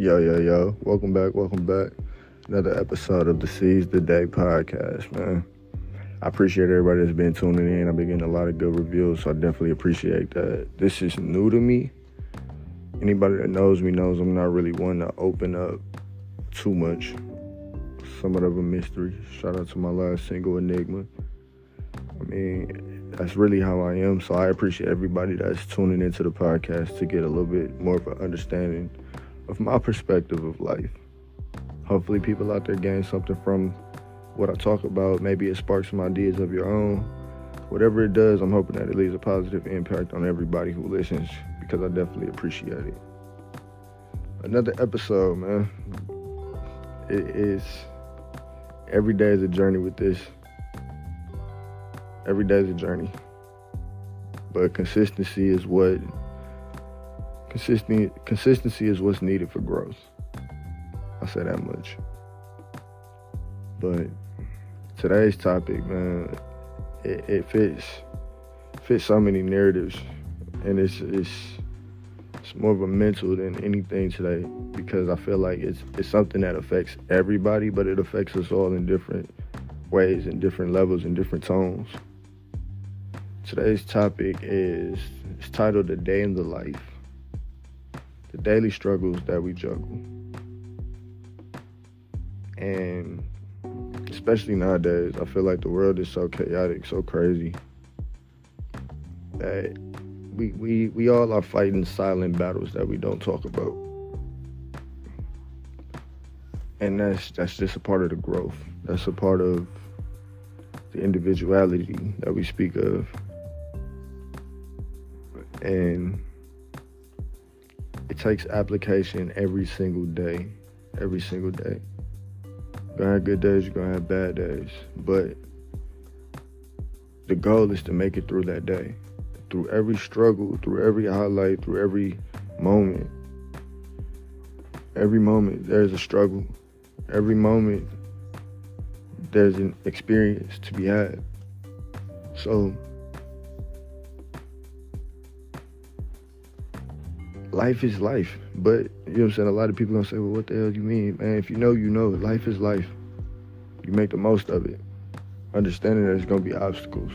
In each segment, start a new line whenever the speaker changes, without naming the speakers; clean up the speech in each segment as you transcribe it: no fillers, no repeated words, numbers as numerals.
Yo. Welcome back. Another episode of the Ceaze the Day podcast, man. I appreciate everybody that's been tuning in. I've been getting a lot of good reviews, so I definitely appreciate that. This is new to me. Anybody that knows me knows I'm not really one to open up too much. Somewhat of a mystery. Shout out to my last single, Enigma. I mean, that's really how I am, so I appreciate everybody that's tuning into the podcast to get a little bit more of an understanding of my perspective of life. Hopefully people out there gain something from what I talk about. Maybe it sparks some ideas of your own. Whatever it does, I'm hoping that it leaves a positive impact on everybody who listens, because I definitely appreciate it. Another episode, man. Every day is a journey with this. Every day is a journey. But consistency is what's needed for growth. I'll say that much. But today's topic, man, it fits so many narratives, and it's more of a mental than anything today, because I feel like it's something that affects everybody, but it affects us all in different ways, in different levels, in different tones. Today's topic is titled "The Day in the Life." The daily struggles that we juggle. And especially nowadays, I feel like the world is so chaotic, so crazy, that we all are fighting silent battles that we don't talk about. And that's just a part of the growth. That's a part of the individuality that we speak of. And it takes application every single day. You're gonna have good days, you're gonna have bad days. But the goal is to make it through that day. Through every struggle, through every highlight, through every moment. Every moment there's a struggle. Every moment there's an experience to be had. So life is life, but you know what I'm saying? A lot of people gonna say, well, what the hell do you mean? Man, if you know, you know. Life is life. You make the most of it. Understanding that there's gonna be obstacles.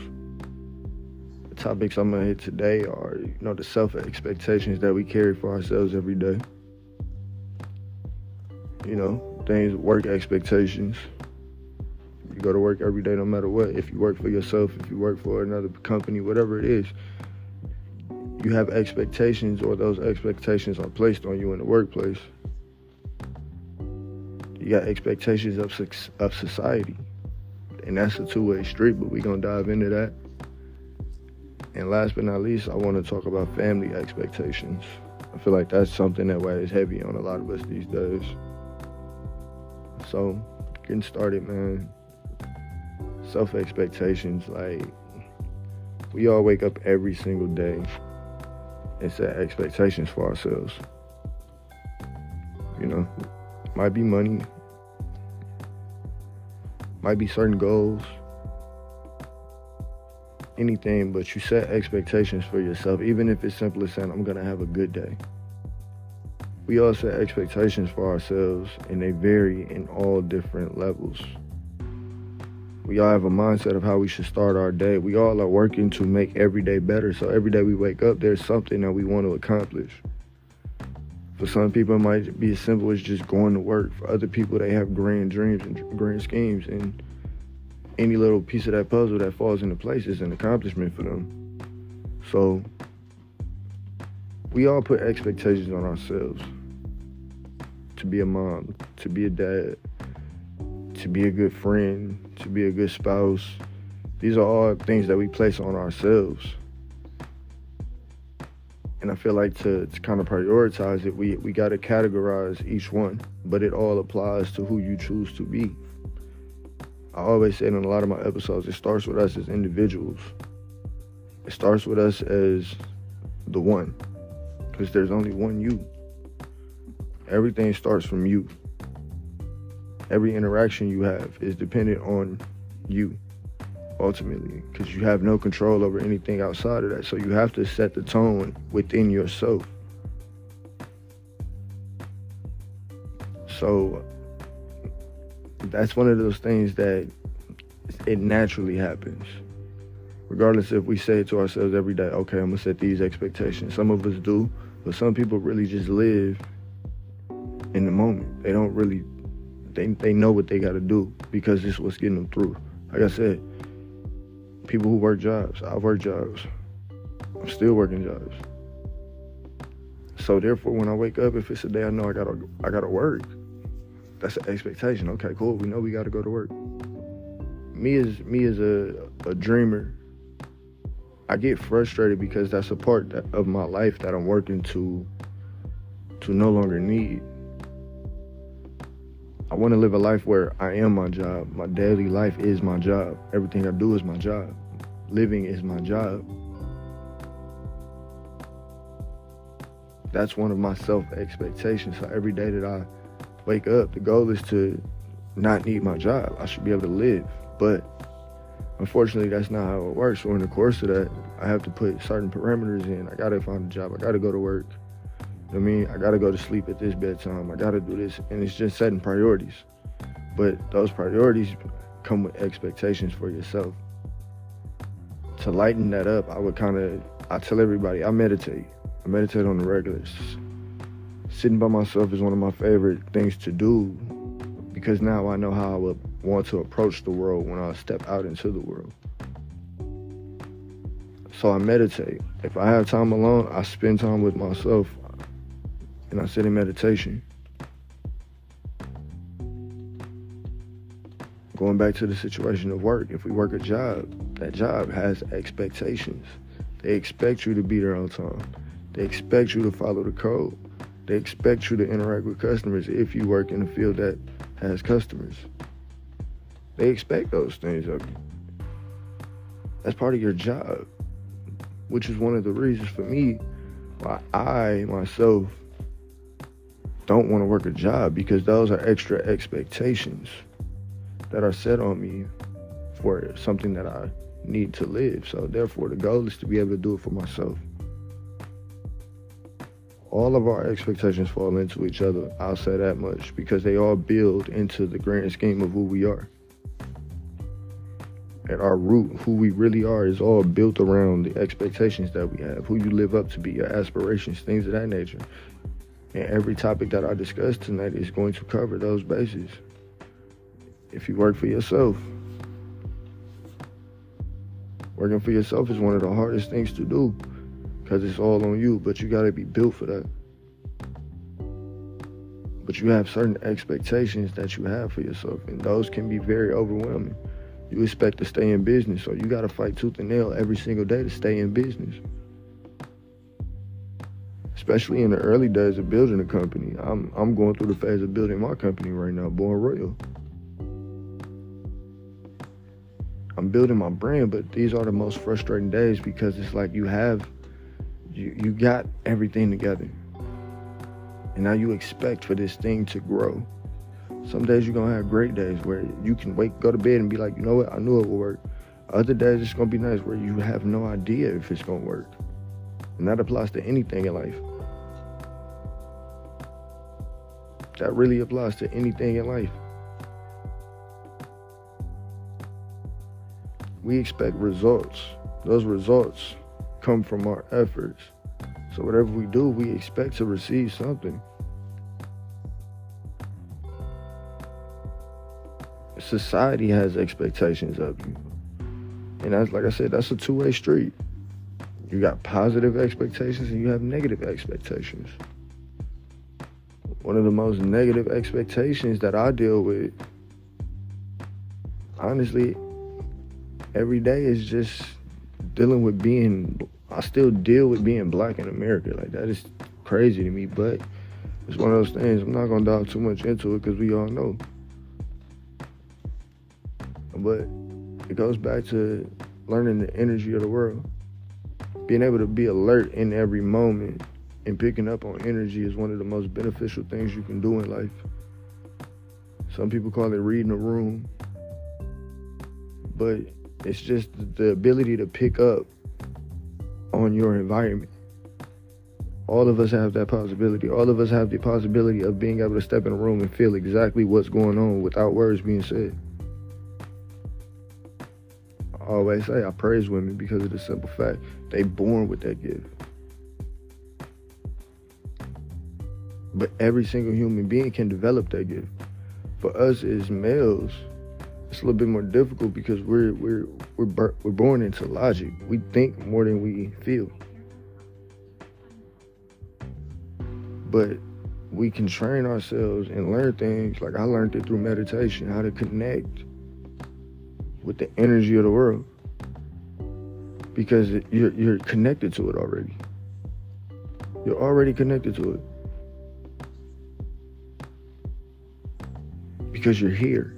The topics I'm gonna hit today are, the self-expectations that we carry for ourselves every day. Things, work expectations. You go to work every day no matter what. If you work for yourself, if you work for another company, whatever it is, you have expectations, or those expectations are placed on you in the workplace. You got expectations of society, and that's a two-way street, but we're going to dive into that. And last but not least, I want to talk about family expectations. I feel like that's something that weighs heavy on a lot of us these days. So, getting started, man. Self-expectations, like, we all wake up every single day and set expectations for ourselves. Might be money, might be certain goals, anything, but you set expectations for yourself, even if it's simple as saying, I'm gonna have a good day. We all set expectations for ourselves, and they vary in all different levels. We all have a mindset of how we should start our day. We all are working to make every day better. So every day we wake up, there's something that we want to accomplish. For some people, it might be as simple as just going to work. For other people, they have grand dreams and grand schemes. And any little piece of that puzzle that falls into place is an accomplishment for them. So we all put expectations on ourselves. To be a mom, to be a dad, to be a good friend, to be a good spouse. These are all things that we place on ourselves. And I feel like to kind of prioritize it, we got to categorize each one, but it all applies to who you choose to be. I always say in a lot of my episodes, it starts with us as individuals. It starts with us as the one, because there's only one you. Everything starts from you. Every interaction you have is dependent on you, ultimately, because you have no control over anything outside of that. So you have to set the tone within yourself. So that's one of those things that it naturally happens. Regardless if we say it to ourselves every day, okay, I'm gonna set these expectations. Some of us do, but some people really just live in the moment. They don't really, they know what they gotta do because it's what's getting them through. Like I said, people who work jobs, I've worked jobs. I'm still working jobs. So therefore, when I wake up, if it's a day I know I gotta work, that's an expectation. Okay, cool. We know we gotta go to work. Me as a dreamer, I get frustrated because that's a part of my life that I'm working to no longer need. I want to live a life where I am my job. My daily life is my job. Everything I do is my job. Living is my job. That's one of my self-expectations. So every day that I wake up, the goal is to not need my job. I should be able to live. But unfortunately, that's not how it works. So in the course of that, I have to put certain parameters in. I gotta find a job. I gotta go to work. You know what I mean? I gotta go to sleep at this bedtime. I gotta do this. And it's just setting priorities. But those priorities come with expectations for yourself. To lighten that up, I tell everybody, I meditate. I meditate on the regular. Sitting by myself is one of my favorite things to do because now I know how I would want to approach the world when I step out into the world. So I meditate. If I have time alone, I spend time with myself and I sit in meditation. Going back to the situation of work, if we work a job, that job has expectations. They expect you to be there on time. They expect you to follow the code. They expect you to interact with customers if you work in a field that has customers. They expect those things of you. That's part of your job, which is one of the reasons for me why I, myself, don't want to work a job, because those are extra expectations that are set on me for something that I need to live. So therefore, the goal is to be able to do it for myself. All of our expectations fall into each other, I'll say that much, because they all build into the grand scheme of who we are. At our root, who we really are is all built around the expectations that we have, who you live up to be, your aspirations, things of that nature. And every topic that I discuss tonight is going to cover those bases. If you work for yourself, working for yourself is one of the hardest things to do, because it's all on you, but you gotta be built for that. But you have certain expectations that you have for yourself, and those can be very overwhelming. You expect to stay in business, so you gotta fight tooth and nail every single day to stay in business. Especially in the early days of building a company. I'm going through the phase of building my company right now, Born Royal. I'm building my brand, but these are the most frustrating days, because it's like you got everything together, and now you expect for this thing to grow. Some days you're gonna have great days where you can go to bed and be like, you know what, I knew it would work. Other days it's gonna be nice where you have no idea if it's gonna work. And that applies to anything in life. That really applies to anything in life. We expect results. Those results come from our efforts. So whatever we do, we expect to receive something. Society has expectations of you. And that's, like I said, that's a two-way street. You got positive expectations and you have negative expectations. One of the most negative expectations that I deal with, honestly, every day is just dealing with I still deal with being black in America. Like, that is crazy to me, but it's one of those things. I'm not gonna dive too much into it because we all know. But it goes back to learning the energy of the world. Being able to be alert in every moment and picking up on energy is one of the most beneficial things you can do in life. Some people call it reading a room, but it's just the ability to pick up on your environment, All of us have that possibility. All of us have the possibility of being able to step in a room and feel exactly what's going on without words being said. I always say I praise women because of the simple fact they born with that gift. But every single human being can develop that gift. For us as males, it's a little bit more difficult because we're born into logic. We think more than we feel. But we can train ourselves and learn things. Like I learned it through meditation, how to connect with the energy of the world. Because you're connected to it already. You're already connected to it. Because you're here.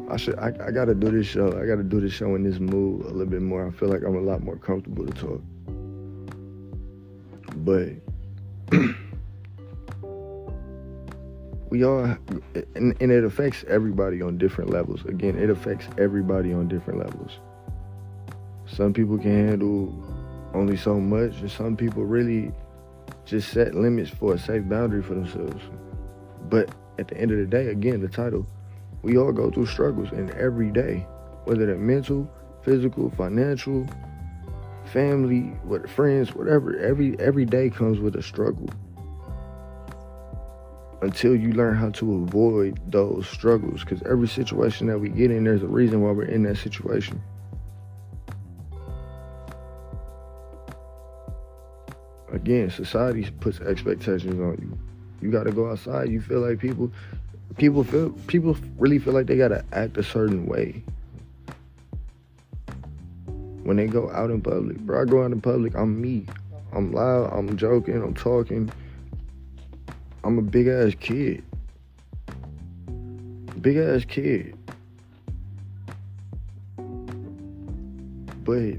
I gotta do this show. I gotta do this show in this mood a little bit more. I feel like I'm a lot more comfortable to talk. But we all, and it affects everybody on different levels. Again, it affects everybody on different levels. Some people can handle only so much, and some people really just set limits for a safe boundary for themselves. But at the end of the day, again, the title, we all go through struggles in every day, whether they're mental, physical, financial, family, friends, whatever. Every day comes with a struggle. Until you learn how to avoid those struggles, because every situation that we get in, there's a reason why we're in that situation. Again, society puts expectations on you. You gotta go outside. You feel like people really feel like they gotta act a certain way when they go out in public. Bro, I go out in public, I'm me. I'm loud, I'm joking, I'm talking. I'm a big ass kid. Big ass kid. But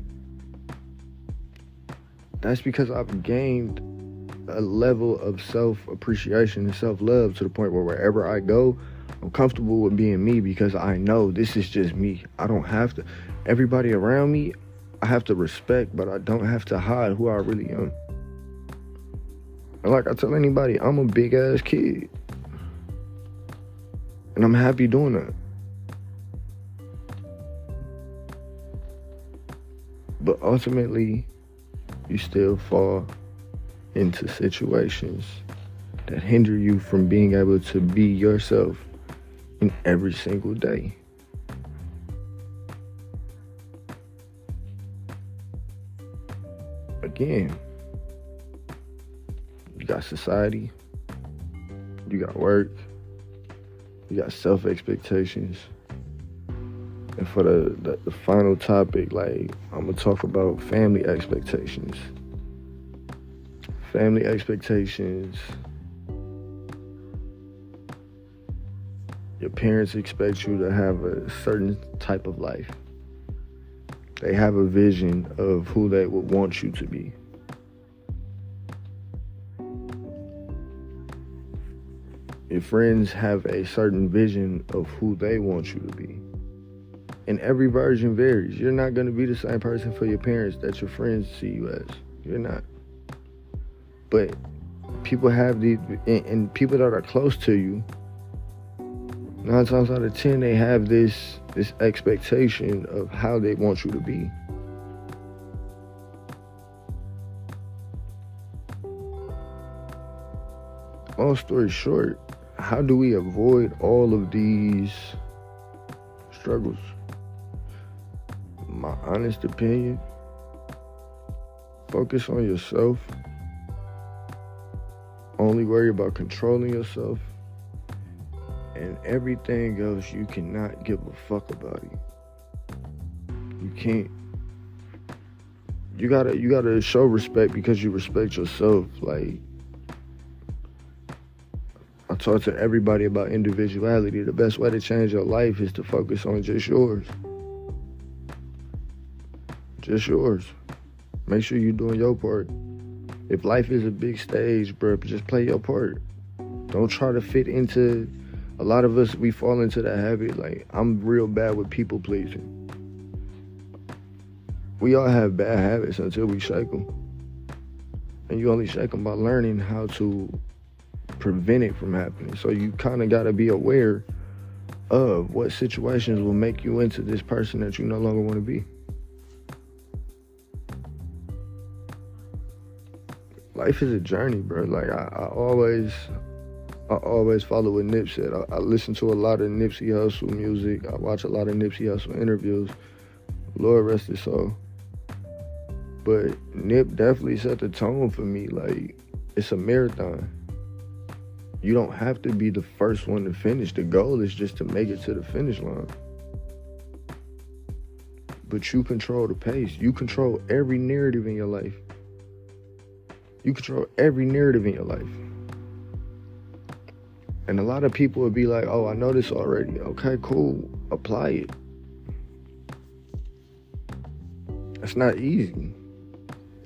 that's because I've gained a level of self-appreciation and self-love to the point where wherever I go, I'm comfortable with being me because I know this is just me. I don't have to, everybody around me, I have to respect, but I don't have to hide who I really am. And like I tell anybody, I'm a big ass kid. And I'm happy doing that. But ultimately, you still fall into situations that hinder you from being able to be yourself in every single day. Again, you got society, you got work, you got self-expectations. And for the final topic, like, I'm gonna talk about family expectations. Family expectations. Your parents expect you to have a certain type of life. They have a vision of who they would want you to be. Your friends have a certain vision of who they want you to be. And every version varies. You're not going to be the same person for your parents that your friends see you as. You're not. But people have these, and people that are close to you, 9 times out of 10, they have this expectation of how they want you to be. Long story short, how do we avoid all of these struggles? My honest opinion, focus on yourself. Only worry about controlling yourself. And everything else, you cannot give a fuck about it. You can't. You gotta show respect because you respect yourself. Like, I talk to everybody about individuality. The best way to change your life is to focus on just yours. Just yours. Make sure you're doing your part. If life is a big stage, bro, just play your part. Don't try to fit into. A lot of us, we fall into that habit. Like, I'm real bad with people pleasing. We all have bad habits until we shake them. And you only shake them by learning how to prevent it from happening. So you kind of got to be aware of what situations will make you into this person that you no longer want to be. Life is a journey, bro. Like I always follow what Nip said. I listen to a lot of Nipsey Hussle music. I watch a lot of Nipsey Hussle interviews. Lord rest his soul. But Nip definitely set the tone for me. Like, it's a marathon. You don't have to be the first one to finish. The goal is just to make it to the finish line. But you control the pace. You control every narrative in your life. You control every narrative in your life. And a lot of people would be like, oh, I know this already. Okay, cool. Apply it. It's not easy.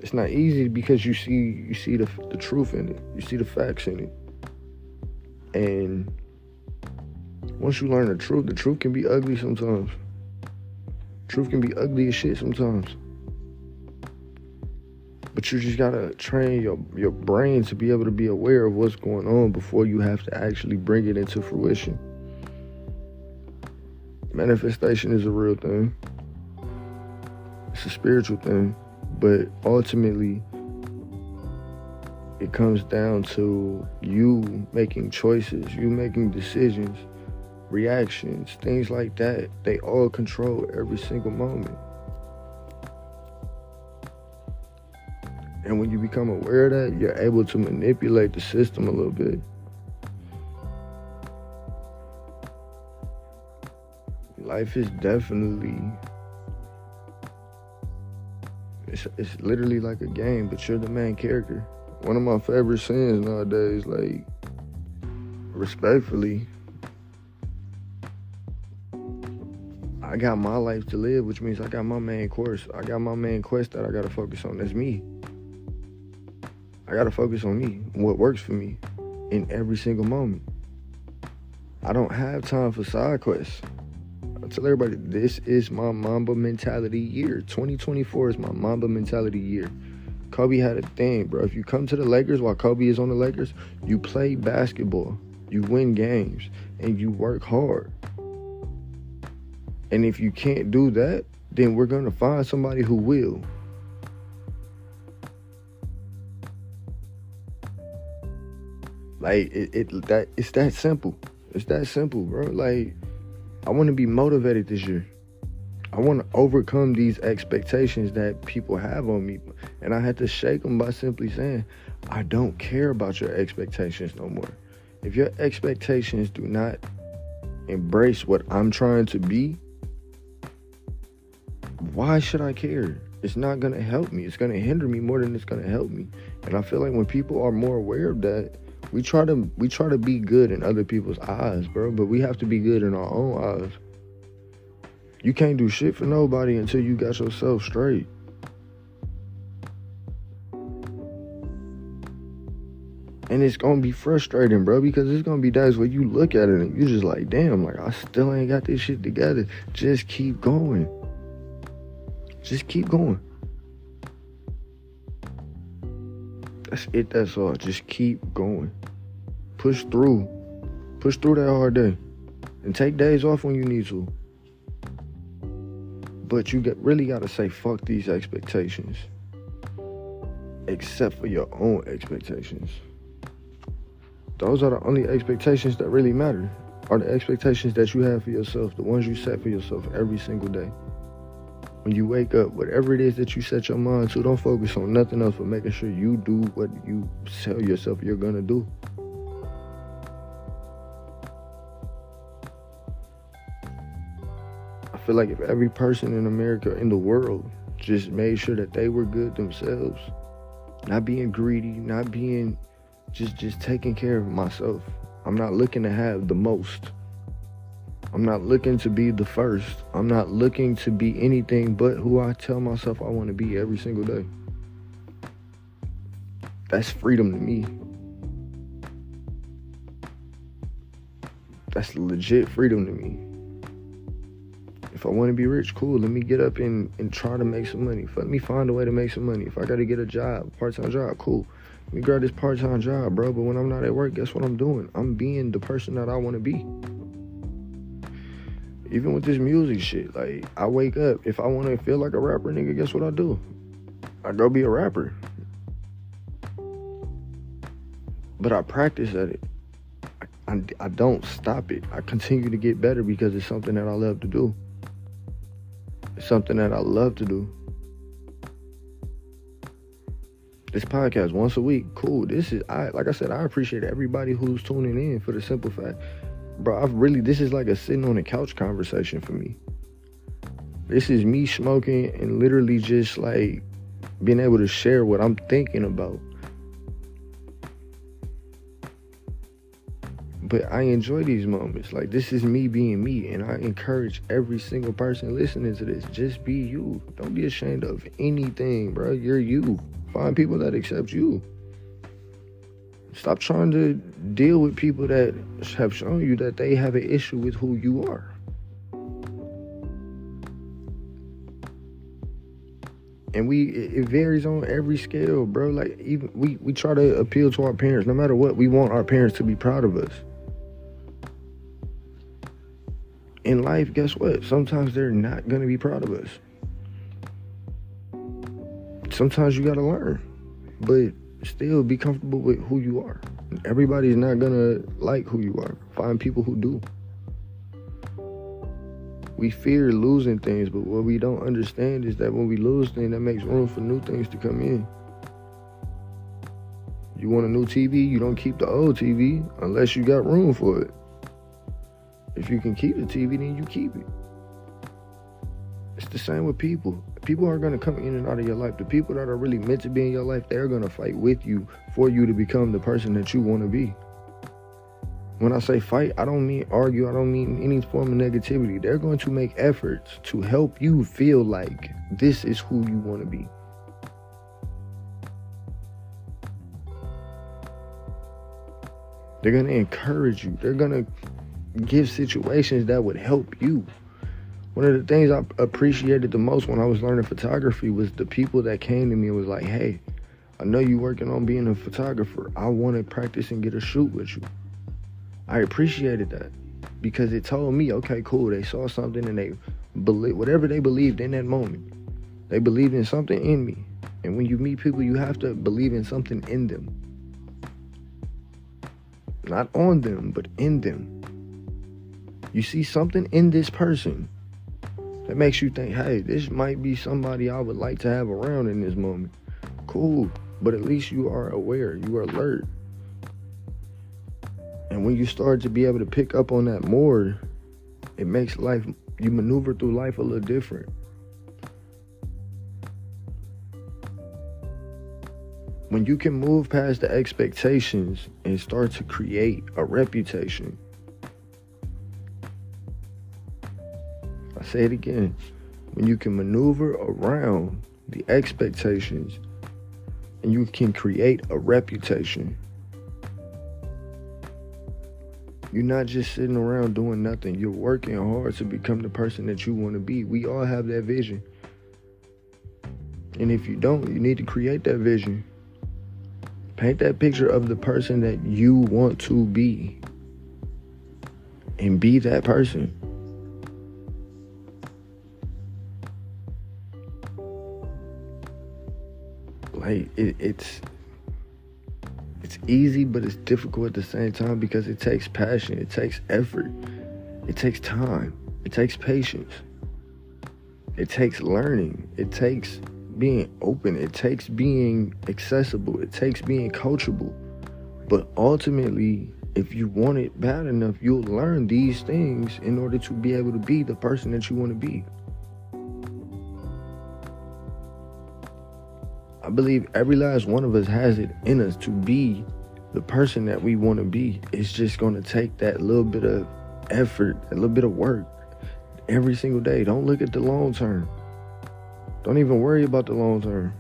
It's not easy because you see the truth in it. You see the facts in it. And once you learn the truth can be ugly sometimes. Truth can be ugly as shit sometimes. But you just gotta train your brain to be able to be aware of what's going on before you have to actually bring it into fruition. Manifestation is a real thing. It's a spiritual thing. But ultimately, it comes down to you making choices, you making decisions, reactions, things like that. They all control every single moment. And when you become aware of that, you're able to manipulate the system a little bit. Life is definitely, it's literally like a game, but you're the main character. One of my favorite sayings nowadays, like, respectfully, I got my life to live, which means I got my main course. I got my main quest that I gotta focus on. That's me. I gotta focus on me, what works for me in every single moment. I don't have time for side quests. I tell everybody, this is my Mamba mentality year. 2024 is my Mamba mentality year. Kobe had a thing, bro. If you come to the Lakers while Kobe is on the Lakers, you play basketball, you win games, and you work hard. And if you can't do that, then we're gonna find somebody who will. Like, it's that simple. It's that simple, bro. Like, I want to be motivated this year. I want to overcome these expectations that people have on me. And I had to shake them by simply saying, I don't care about your expectations no more. If your expectations do not embrace what I'm trying to be, why should I care? It's not going to help me. It's going to hinder me more than it's going to help me. And I feel like when people are more aware of that, we try to be good in other people's eyes, bro, but we have to be good in our own eyes. You can't do shit for nobody until you got yourself straight. And it's gonna be frustrating, bro, because it's gonna be days where you look at it and you just like, damn, like, I still ain't got this shit together. Just keep going. Just keep going. That's it, that's all. Just keep going. Push through. Push through that hard day. And take days off when you need to. But you really gotta say, fuck these expectations. Except for your own expectations. Those are the only expectations that really matter. Are the expectations that you have for yourself. The ones you set for yourself every single day. When you wake up, whatever it is that you set your mind to, don't focus on nothing else but making sure you do what you tell yourself you're gonna do. I feel like if every person in America, in the world, just made sure that they were good themselves, not being greedy, not being just taking care of myself. I'm not looking to have the most. I'm not looking to be the first. I'm not looking to be anything but who I tell myself I want to be every single day. That's freedom to me. That's legit freedom to me. If I want to be rich, cool. Let me get up and try to make some money. Let me find a way to make some money. If I got to get a job, part-time job, cool. Let me grab this part-time job, bro. But when I'm not at work, guess what I'm doing? I'm being the person that I want to be. Even with this music shit, like, I wake up. If I want to feel like a rapper, nigga, guess what I do? I go be a rapper. But I practice at it. I don't stop it. I continue to get better because it's something that I love to do. It's something that I love to do. This podcast once a week, cool. Like I said, I appreciate everybody who's tuning in for the simple fact, bro, this is like a sitting on the couch conversation for me. This is me smoking and literally just like being able to share what I'm thinking about. But I enjoy these moments. Like, this is me being me, and I encourage every single person listening to this, just be you. Don't be ashamed of anything, bro. You're you. Find people that accept you. Stop trying to deal with people that have shown you that they have an issue with who you are. And it varies on every scale, bro. Like, even we try to appeal to our parents. No matter what, we want our parents to be proud of us. In life, guess what? Sometimes they're not going to be proud of us. Sometimes you got to learn. But still be comfortable with who you are. Everybody's not going to like who you are. Find people who do. We fear losing things, but what we don't understand is that when we lose things, that makes room for new things to come in. You want a new TV, you don't keep the old TV unless you got room for it. If you can keep the TV, then you keep it. It's the same with people. People are going to come in and out of your life. The people that are really meant to be in your life, they're going to fight with you for you to become the person that you want to be. When I say fight, I don't mean argue. I don't mean any form of negativity. They're going to make efforts to help you feel like this is who you want to be. They're going to encourage you. They're going to give situations that would help you. One of the things I appreciated the most when I was learning photography was the people that came to me and was like, hey, I know you're working on being a photographer. I want to practice and get a shoot with you. I appreciated that because it told me, okay, cool. They saw something and they believe whatever they believed in that moment. They believed in something in me. And when you meet people, you have to believe in something in them. Not on them, but in them. You see something in this person that makes you think, hey, this might be somebody I would like to have around in this moment. Cool, but at least you are aware, you are alert. And when you start to be able to pick up on that more, it makes life, you maneuver through life a little different. When you can move past the expectations and start to create a reputation. I say it again. When you can maneuver around the expectations and you can create a reputation. You're not just sitting around doing nothing. You're working hard to become the person that you want to be. We all have that vision. And if you don't, you need to create that vision. Paint that picture of the person that you want to be. And be that person. Like, it's easy, but it's difficult at the same time because it takes passion, it takes effort, it takes time, it takes patience, it takes learning, it takes being open, it takes being accessible, it takes being coachable. But ultimately, if you want it bad enough, you'll learn these things in order to be able to be the person that you want to be. I believe every last one of us has it in us to be the person that we want to be. It's just going to take that little bit of effort, a little bit of work every single day. Don't look at the long term. Don't even worry about the long term.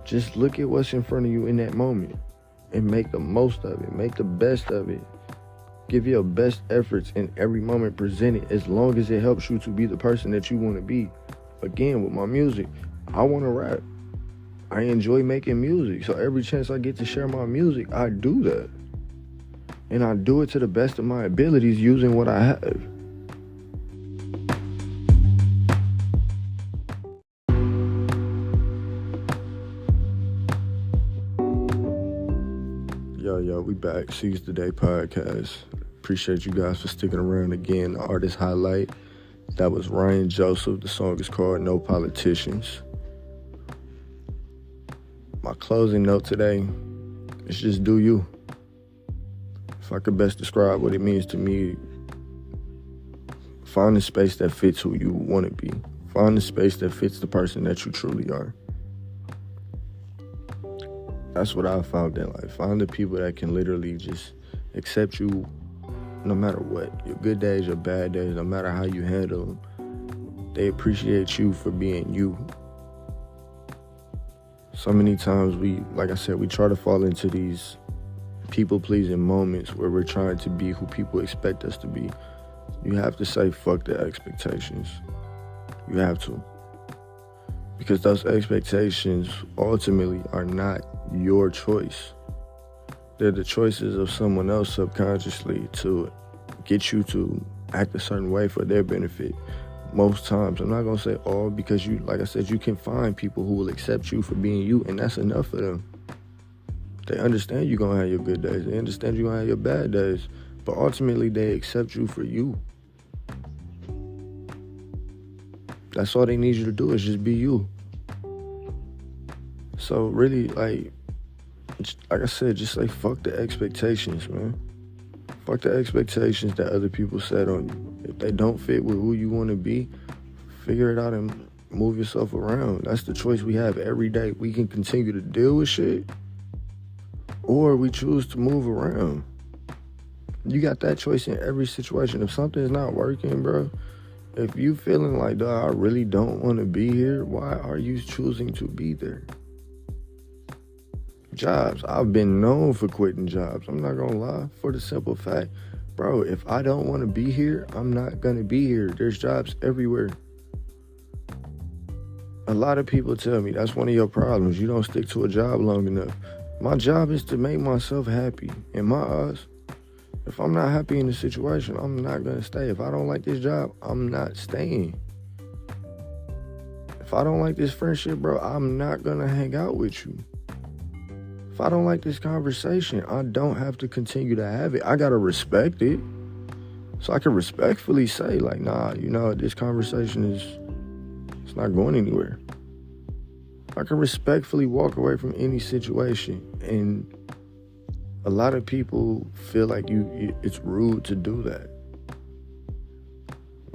Just look at what's in front of you in that moment and make the most of it. Make the best of it. Give your best efforts in every moment presented, as long as it helps you to be the person that you want to be. Again, with my music, I want to rap. I enjoy making music. So every chance I get to share my music, I do that. And I do it to the best of my abilities using what I have. Yo, we back. Ceaze Today podcast. Appreciate you guys for sticking around again. The artist highlight, that was Ryan Joseph. The song is called No Politicians. My closing note today is just do you. If I could best describe what it means to me, find a space that fits who you want to be. Find a space that fits the person that you truly are. That's what I found in life. Find the people that can literally just accept you no matter what. Your good days, your bad days, no matter how you handle them. They appreciate you for being you. So many times like I said, we try to fall into these people-pleasing moments where we're trying to be who people expect us to be. You have to say fuck the expectations. You have to. Because those expectations ultimately are not your choice. They're the choices of someone else subconsciously to get you to act a certain way for their benefit. Most times, I'm not gonna say all, because like I said, you can find people who will accept you for being you, and that's enough for them. They understand you're gonna have your good days. They understand you're gonna have your bad days. But ultimately, they accept you for you. That's all they need you to do, is just be you. So really, like I said, just say fuck the expectations, man. Fuck the expectations that other people set on you. If they don't fit with who you want to be, figure it out and move yourself around. That's the choice we have every day. We can continue to deal with shit, or we choose to move around. You got that choice in every situation. If something's not working, bro, if you feeling like, dog, I really don't want to be here, why are you choosing to be there? Jobs. I've been known for quitting jobs. I'm not gonna lie, for the simple fact, bro, if I don't want to be here, I'm not gonna be here. There's jobs everywhere. A lot of people tell me that's one of your problems. You don't stick to a job long enough. My job is to make myself happy. In my eyes, if I'm not happy in the situation, I'm not gonna stay. If I don't like this job, I'm not staying. If I don't like this friendship, bro, I'm not gonna hang out with you. If I don't like this conversation, I don't have to continue to have it. I gotta respect it. So I can respectfully say, like, nah, this conversation it's not going anywhere. I can respectfully walk away from any situation. And a lot of people feel like it's rude to do that.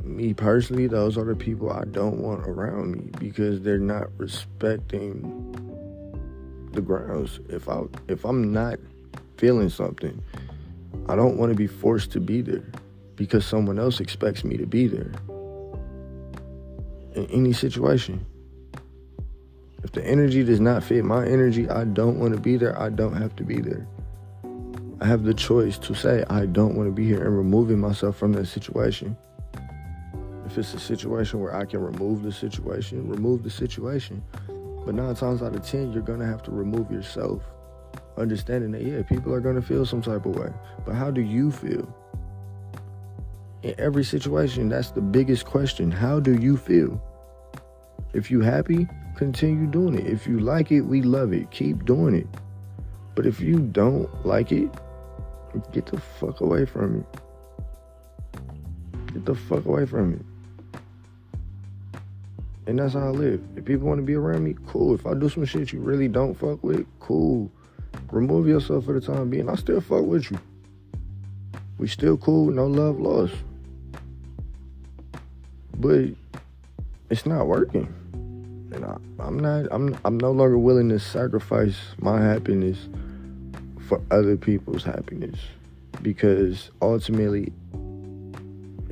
Me personally, those are the people I don't want around me, because they're not respecting the grounds. If I'm not feeling something, I don't want to be forced to be there because someone else expects me to be there. In any situation, if the energy does not fit my energy, I don't want to be there. I don't have to be there. I have the choice to say I don't want to be here and removing myself from that situation. If it's a situation where I can remove the situation, remove the situation. But 9 times out of 10, you're going to have to remove yourself. Understanding that, yeah, people are going to feel some type of way. But how do you feel? In every situation, that's the biggest question. How do you feel? If you happy, continue doing it. If you like it, we love it. Keep doing it. But if you don't like it, get the fuck away from it. Get the fuck away from it. And that's how I live. If people want to be around me, cool. If I do some shit you really don't fuck with, cool. Remove yourself for the time being. I still fuck with you. We still cool, no love lost. But it's not working. And I'm no longer willing to sacrifice my happiness for other people's happiness. Because ultimately,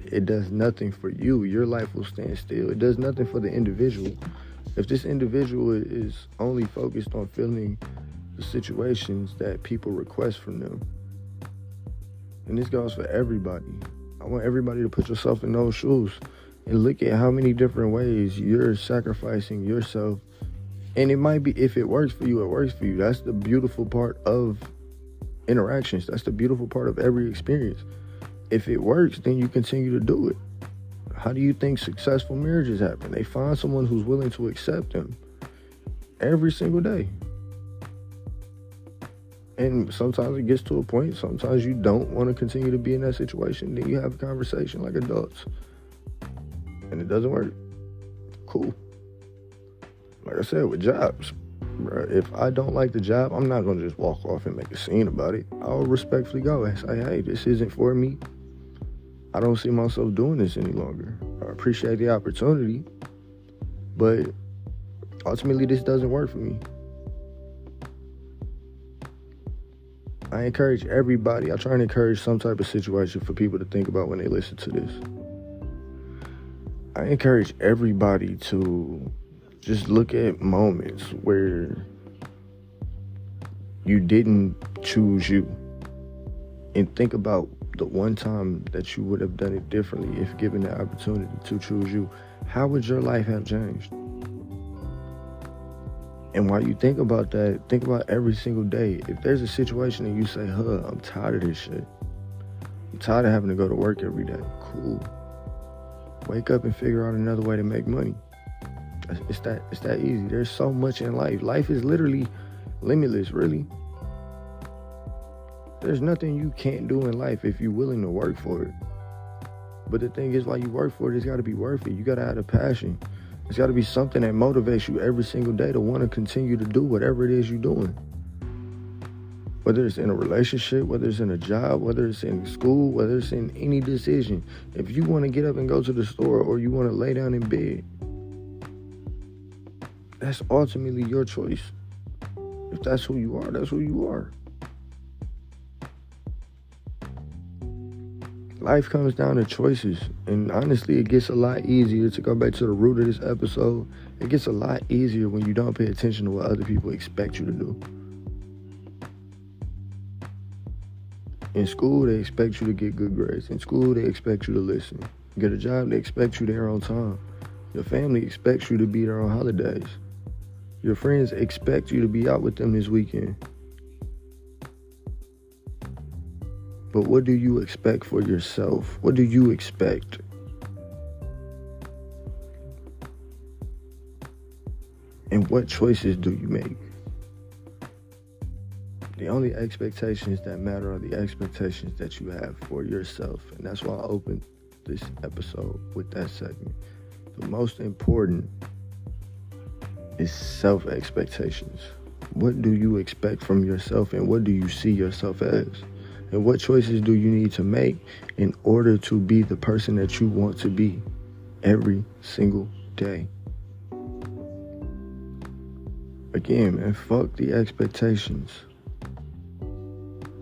it does nothing for you. Your life will stand still. It does nothing for the individual. If this individual is only focused on feeling the situations that people request from them, And this goes for everybody. I want everybody to put yourself in those shoes and look at how many different ways you're sacrificing yourself. And it might be, if it works for you, it works for you. That's the beautiful part of interactions. That's the beautiful part of every experience. If it works, then you continue to do it. How do you think successful marriages happen? They find someone who's willing to accept them every single day. And sometimes it gets to a point, sometimes you don't want to continue to be in that situation. Then you have a conversation like adults. And it doesn't work. Cool. Like I said, with jobs, bro, if I don't like the job, I'm not going to just walk off and make a scene about it. I'll respectfully go and say, hey, this isn't for me. I don't see myself doing this any longer. I appreciate the opportunity, but ultimately this doesn't work for me. I encourage everybody, I try and encourage some type of situation for people to think about when they listen to this. I encourage everybody to just look at moments where you didn't choose you and think about the one time that you would have done it differently if given the opportunity to choose you. How would your life have changed? And while you think about that, think about every single day. If there's a situation and you say, I'm tired of this shit. I'm tired of having to go to work every day. Cool. Wake up and figure out another way to make money. It's that easy. There's so much in life. Life is literally limitless, really. There's nothing you can't do in life if you're willing to work for it. But the thing is, while you work for it, it's got to be worth it. You got to have a passion. It's got to be something that motivates you every single day to want to continue to do whatever it is you're doing. Whether it's in a relationship, whether it's in a job, whether it's in school, whether it's in any decision. If you want to get up and go to the store or you want to lay down in bed, that's ultimately your choice. If that's who you are, that's who you are. Life comes down to choices, and honestly, it gets a lot easier. To go back to the root of this episode, it gets a lot easier when you don't pay attention to what other people expect you to do. In school, they expect you to get good grades. In school, they expect you to listen. You get a job, they expect you there on time. Your family expects you to be there on holidays. Your friends expect you to be out with them this weekend. But what do you expect for yourself? What do you expect? And what choices do you make? The only expectations that matter are the expectations that you have for yourself. And that's why I opened this episode with that segment. The most important is self-expectations. What do you expect from yourself, and what do you see yourself as? And what choices do you need to make in order to be the person that you want to be every single day? Again, man, fuck the expectations.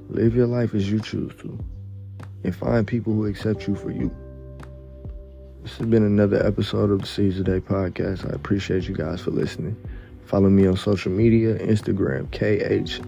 Live your life as you choose to. And find people who accept you for you. This has been another episode of the Ceaze Today podcast. I appreciate you guys for listening. Follow me on social media, Instagram, KHINGCEAZE.